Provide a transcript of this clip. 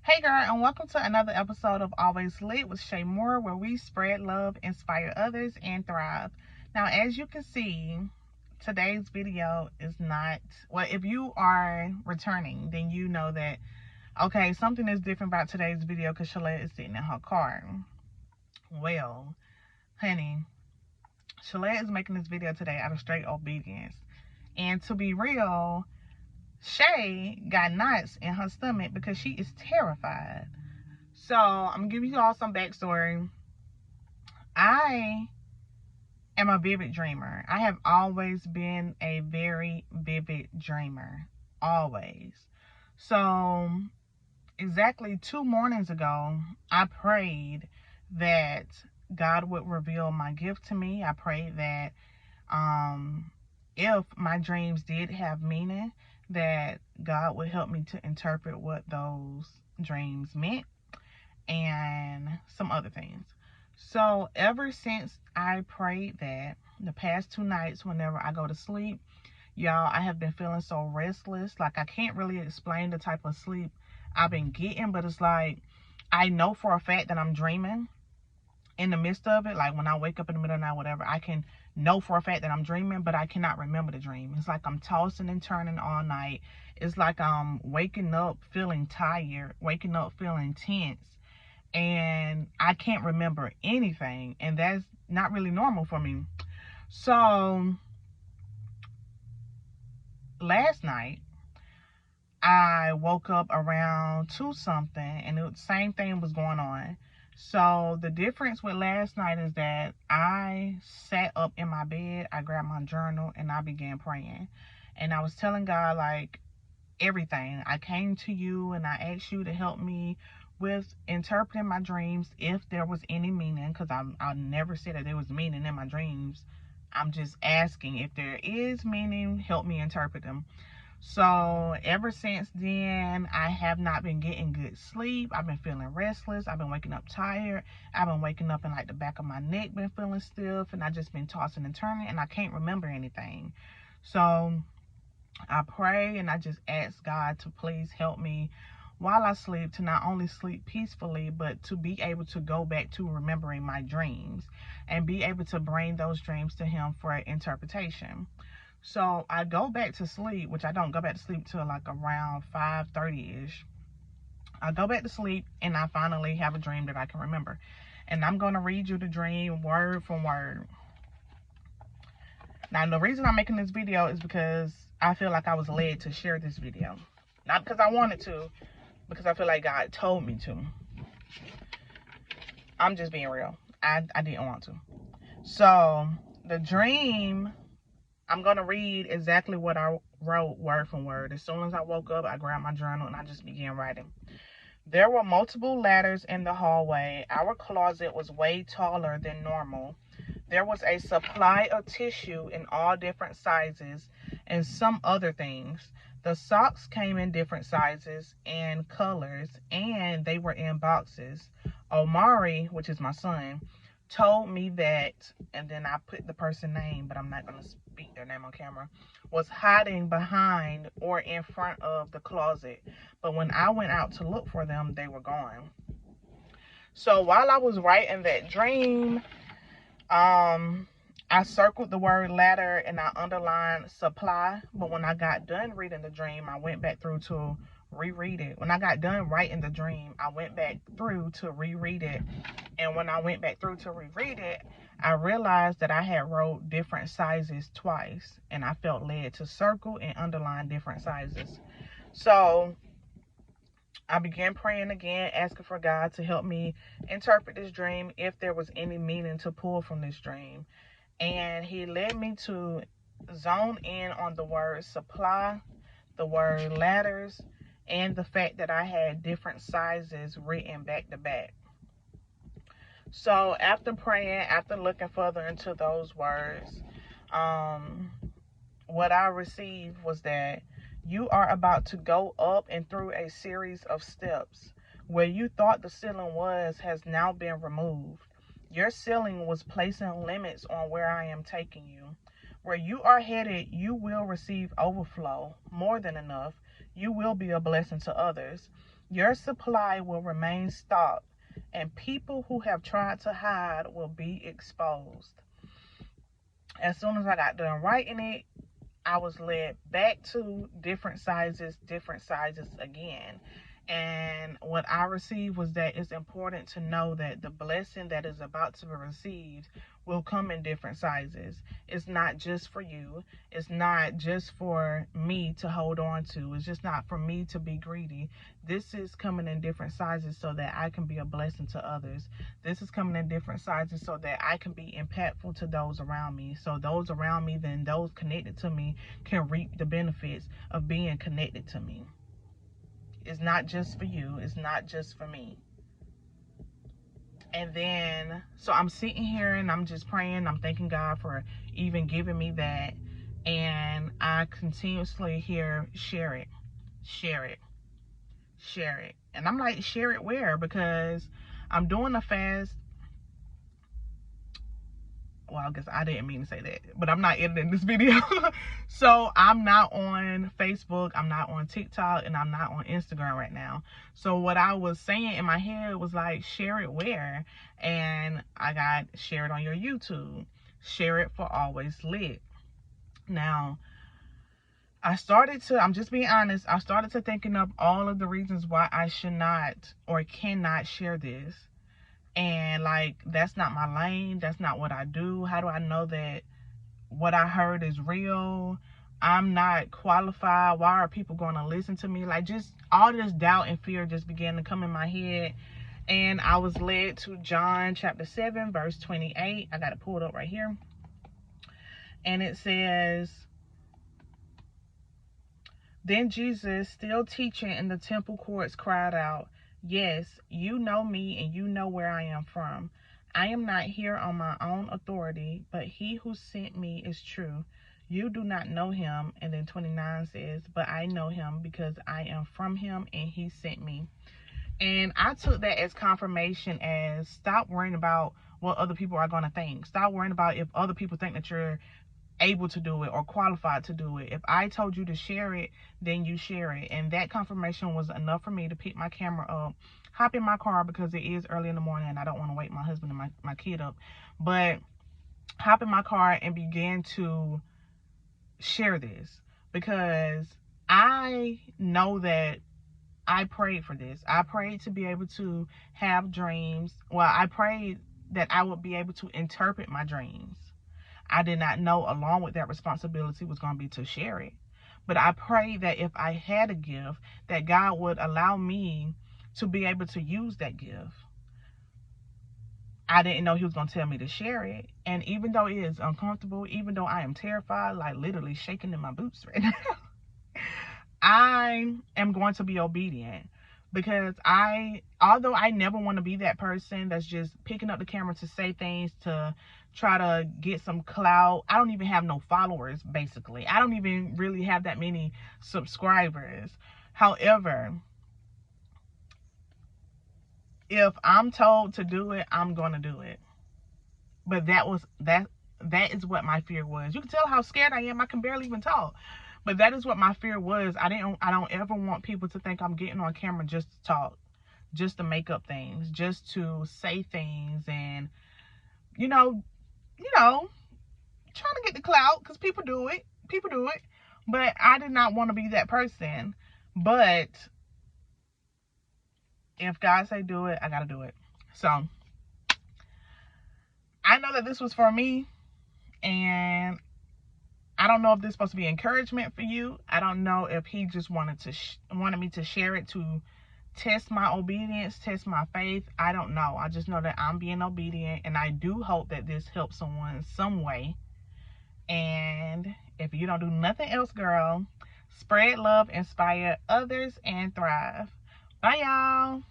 Hey girl, and welcome to another episode of Always Lit with Shay Moore, where we spread love, inspire others, and thrive. Now, as you can see, today's video is not, well, if you are returning, then you know that, okay, something is different about today's video because Shalette is sitting in her car. Well, honey, Shalette is making this video today out of straight obedience. And to be real, Shay got knots in her stomach because she is terrified. So I'm gonna give you all some backstory. I am a vivid dreamer. I have always been a very vivid dreamer. Always. So exactly 2 mornings ago, I prayed that God would reveal my gift to me. I prayed that if my dreams did have meaning, that God would help me to interpret what those dreams meant, and some other things. So ever since I prayed that, the past 2 nights, whenever I go to sleep, y'all, I have been feeling so restless. Like, I can't really explain the type of sleep I've been getting, but it's like I know for a fact that I'm dreaming in the midst of it. Like, when I wake up in the middle of the night, whatever, I can know for a fact that I'm dreaming, but I cannot remember the dream. It's like I'm tossing and turning all night. It's like I'm waking up feeling tired, waking up feeling tense, and I can't remember anything, and that's not really normal for me. So last night I woke up around 2 something, and the same thing was going on. So the difference with last night is that I sat up in my bed, I grabbed my journal, and I began praying. And I was telling God, like, everything. I came to you and I asked you to help me with interpreting my dreams, if there was any meaning, because I never said that there was meaning in my dreams. I'm just asking, if there is meaning, help me interpret them. So ever since then, I have not been getting good sleep. I've been feeling restless. I've been waking up tired. I've been waking up and like the back of my neck been feeling stiff, and I just been tossing and turning, and I can't remember anything. So I pray and I just ask God to please help me while I sleep, to not only sleep peacefully, but to be able to go back to remembering my dreams and be able to bring those dreams to Him for interpretation. So I go back to sleep, which I don't go back to sleep till like around 5:30-ish. I go back to sleep and I finally have a dream that I can remember. And I'm going to read you the dream word for word. Now, the reason I'm making this video is because I feel like I was led to share this video. Not because I wanted to, because I feel like God told me to. I'm just being real. I didn't want to. So, the dream, I'm going to read exactly what I wrote word for word. As soon as I woke up, I grabbed my journal and I just began writing. There were multiple ladders in the hallway. Our closet was way taller than normal. There was a supply of tissue in all different sizes and some other things. The socks came in different sizes and colors, and they were in boxes. Omari, which is my son, told me that, and then I put the person's name, but I'm not going to speak their name on camera, was hiding behind or in front of the closet. But when I went out to look for them, they were gone. So while I was writing that dream, I circled the word ladder and I underlined supply. But when I got done reading the dream, I went back through to reread it. When I got done writing the dream, I went back through to reread it. And when I went back through to reread it, I realized that I had wrote different sizes twice, and I felt led to circle and underline different sizes. So I began praying again, asking for God to help me interpret this dream, if there was any meaning to pull from this dream. And He led me to zone in on the word supply, the word ladders, and the fact that I had different sizes written back to back. So after praying, after looking further into those words, what I received was that you are about to go up and through a series of steps. Where you thought the ceiling was has now been removed. Your ceiling was placing limits on where I am taking you. Where you are headed, you will receive overflow, more than enough. You will be a blessing to others. Your supply will remain stocked, and people who have tried to hide will be exposed. As soon as I got done writing it, I was led back to different sizes again. And what I received was that it's important to know that the blessing that is about to be received will come in different sizes. It's not just for you. It's not just for me to hold on to. It's just not for me to be greedy. This is coming in different sizes so that I can be a blessing to others. This is coming in different sizes so that I can be impactful to those around me. So those around me, then those connected to me, can reap the benefits of being connected to me. It's not just for you. It's not just for me. And then, so I'm sitting here and I'm just praying. I'm thanking God for even giving me that. And I continuously hear, share it, share it, share it. And I'm like, share it where? Because I'm doing a fast. Well, I guess I didn't mean to say that, but I'm not editing this video. So I'm not on Facebook, I'm not on TikTok, and I'm not on Instagram right now. So what I was saying in my head was like, share it where? And I got, share it on your YouTube, share it for Always Lit. Now, I'm just being honest, I started to thinking up all of the reasons why I should not or cannot share this. And like, that's not my lane. That's not what I do. How do I know that what I heard is real? I'm not qualified. Why are people going to listen to me? Like, just all this doubt and fear just began to come in my head. And I was led to John chapter 7, verse 28. I got it pulled up right here. And it says, "Then Jesus, still teaching in the temple courts, cried out, 'Yes, you know me and you know where I am from. I am not here on my own authority, but he who sent me is true. You do not know him.'" And then 29 says, "But I know him because I am from him and he sent me." And I took that as confirmation, as stop worrying about what other people are going to think. Stop worrying about if other people think that you're able to do it or qualified to do it. If I told you to share it, then you share it. And that confirmation was enough for me to pick my camera up, hop in my car, because it is early in the morning and I don't want to wake my husband and my kid up, but hop in my car and began to share this, because I know that I prayed for this. I prayed to be able to have dreams. Well, I prayed that I would be able to interpret my dreams. I did not know along with that responsibility was going to be to share it. But I prayed that if I had a gift, that God would allow me to be able to use that gift. I didn't know he was going to tell me to share it. And even though it is uncomfortable, even though I am terrified, like literally shaking in my boots right now, I am going to be obedient. Because although I never want to be that person that's just picking up the camera to say things to try to get some clout. I don't even have no followers, basically. I don't even really have that many subscribers. However, if I'm told to do it, I'm going to do it. But that is what my fear was. You can tell how scared I am. I can barely even talk. But that is what my fear was. I don't ever want people to think I'm getting on camera just to talk, just to make up things, just to say things, and you know, trying to get the clout, because people do it. But I did not want to be that person. But if God say do it, I gotta do it. So I know that this was for me, and I don't know if this is supposed to be encouragement for you. I don't know if he just wanted me to share it to test my obedience, test my faith. I don't know. I just know that I'm being obedient, and I do hope that this helps someone in some way. And if you don't do nothing else, girl, spread love, inspire others, and thrive. Bye, y'all.